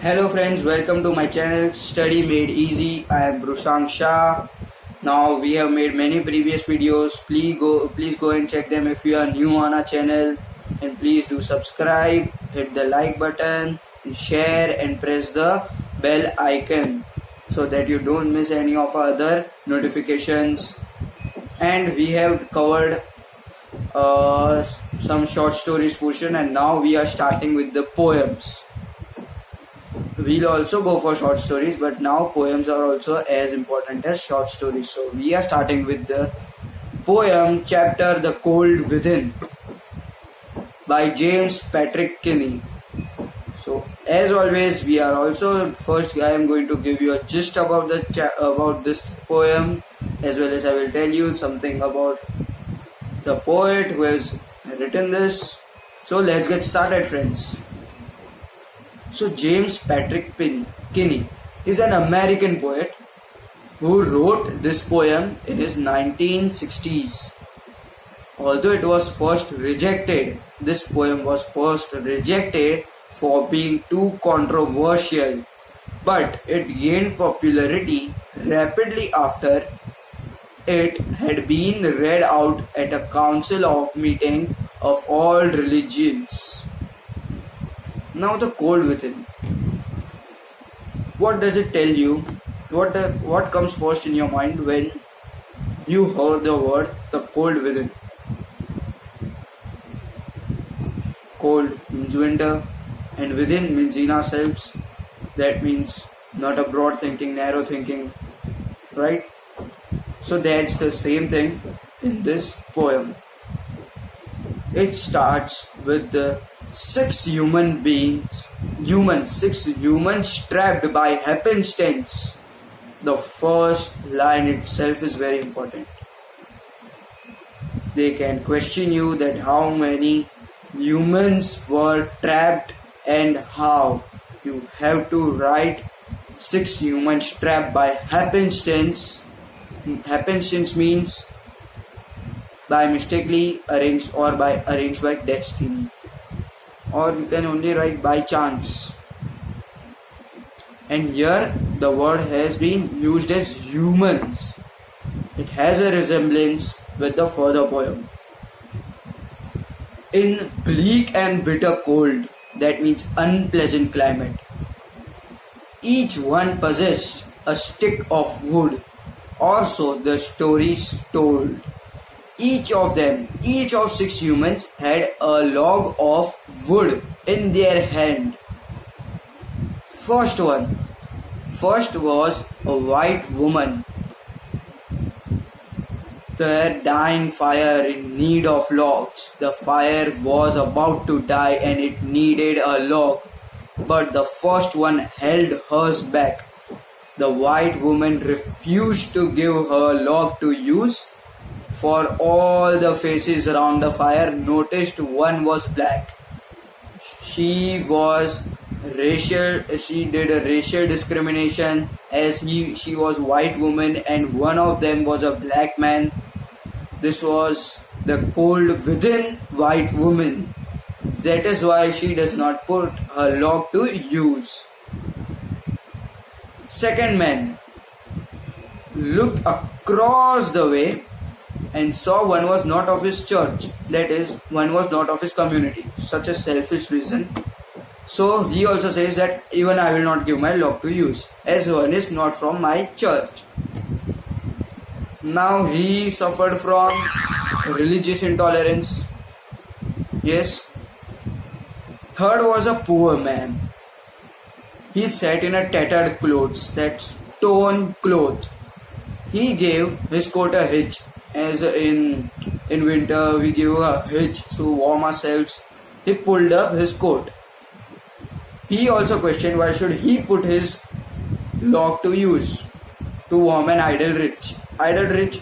Hello friends, welcome to my channel Study Made Easy. I am Brushang Shah. Now we have made many previous videos. Please go and check them if you are new on our channel, and please do subscribe, hit the like button, share and press the bell icon so that you don't miss any of our other notifications. And we have covered some short stories portion, and now we are starting with the poems. We'll also go for short stories, but now poems are also as important as short stories. So we are starting with the poem chapter The Cold Within by James Patrick Kinney. So as always, we are also first I am going to give you a gist about this poem, as well as I will tell you something about the poet who has written this. So let's get started, friends. So James Patrick Kinney is an American poet who wrote this poem in his 1960s. Although it was first rejected, this poem was first rejected for being too controversial, but it gained popularity rapidly after it had been read out at a council of meeting of all religions. Now the cold within. What does it tell you? What comes first in your mind when you heard the word the cold within? Cold means winter, and within means in ourselves. That means not a broad thinking, narrow thinking, right? So that's the same thing in this poem. It starts with the six humans trapped by happenstance. The first line itself is very important. They can question you that how many humans were trapped and how. You have to write six humans trapped by happenstance. Happenstance means by mistakenly arranged or by arranged by destiny. Or you can only write by chance. And here the word has been used as humans. It has a resemblance with the further poem. In bleak and bitter cold, that means unpleasant climate, each one possessed a stick of wood, or so the stories told. Each of six humans had a log of wood in their hand. First was a white woman. The dying fire in need of logs. The fire was about to die and it needed a log, but the first one held hers back. The white woman refused to give her log to use. For all the faces around the fire noticed one was black. She did a racial discrimination, as she was white woman and one of them was a black man. This was the cold within white woman. That is why she does not put her log to use. Second man looked across the way and saw one was not of his church, that is, one was not of his community. Such a selfish reason. So he also says that even I will not give my log to use, as one is not from my church. Now he suffered from religious intolerance. Yes. Third was a poor man. He sat in a tattered clothes, that's torn cloth. He gave his coat a hitch. As in winter we give a hitch to warm ourselves. He pulled up his coat. He also questioned why should he put his log to use to warm an idle rich. Idle rich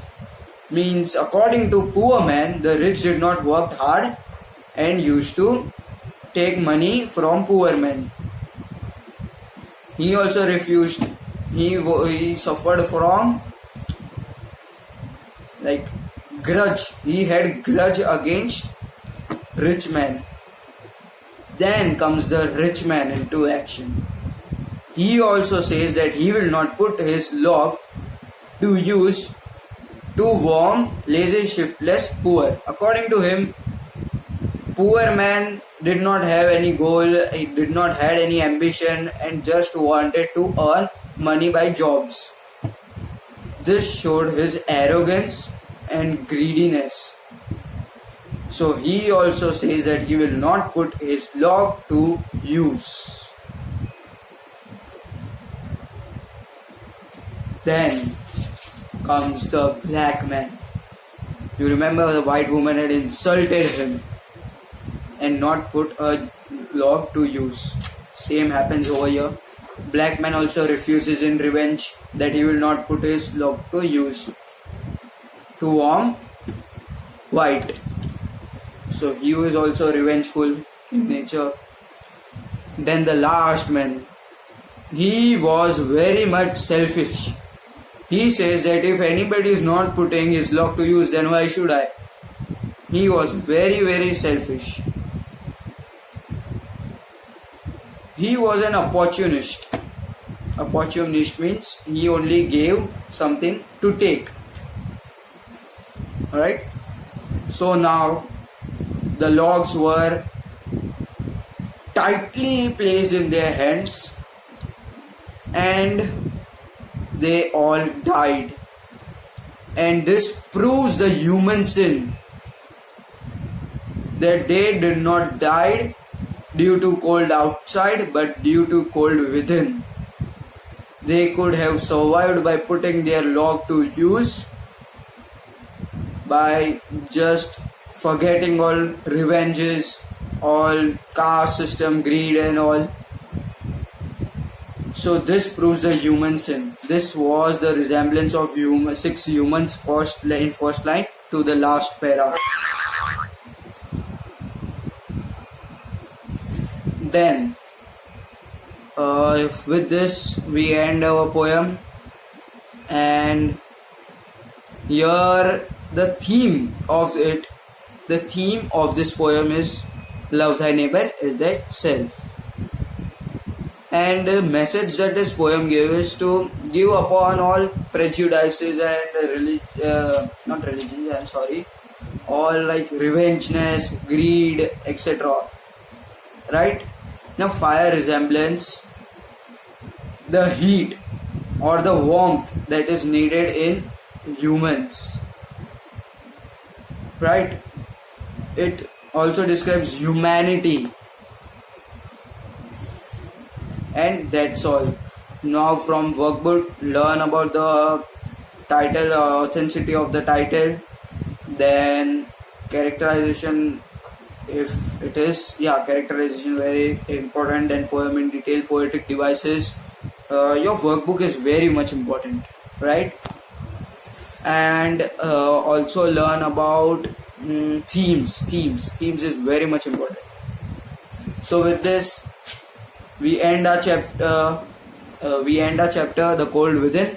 means, according to poor man, the rich did not work hard and used to take money from poor men. He also refused. He suffered from grudge. He had grudge against rich men. Then comes the rich man into action. He also says that he will not put his log to use to warm lazy, shiftless, poor. According to him, poor man did not have any goal, he did not had any ambition and just wanted to earn money by jobs. This showed his arrogance and greediness. So he also says that he will not put his log to use. Then comes the black man. You remember the white woman had insulted him and not put a log to use. Same happens over here. Black man also refuses in revenge that he will not put his log to use to warm white. So he is also revengeful in nature. Then the last man, he was very much selfish. He says that if anybody is not putting his log to use, then why should I? He was very selfish. He was an opportunist. Opportunist means he only gave something to take. Alright? So now the logs were tightly placed in their hands and they all died. And this proves the human sin, that they did not die due to cold outside but due to cold within. They could have survived by putting their log to use, by just forgetting all revenges, all caste system, greed and all. So this proves the human sin. This was the resemblance of 6 humans in first line to the last para. Then with this we end our poem, and here the theme of this poem is love thy neighbor as thyself. And the message that this poem gives is to give upon all prejudices and all like revengeness, greed, etc. Right? Now fire resemblance the heat or the warmth that is needed in humans. Right? It also describes humanity. And that's all. Now from workbook, learn about the title, authenticity of the title, then characterization, if it is, characterization very important, then poem in detail, poetic devices. Your workbook is very much important, right? And also learn about themes is very much important. So with this we end our chapter, The Cold Within.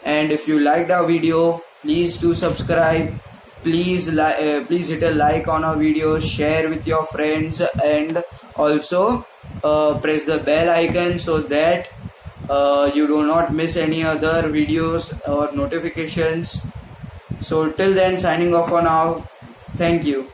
And if you liked our video, please do subscribe. Please hit a like on our video, share with your friends, and also press the bell icon so that you do not miss any other videos or notifications. So till then, signing off for now. Thank you.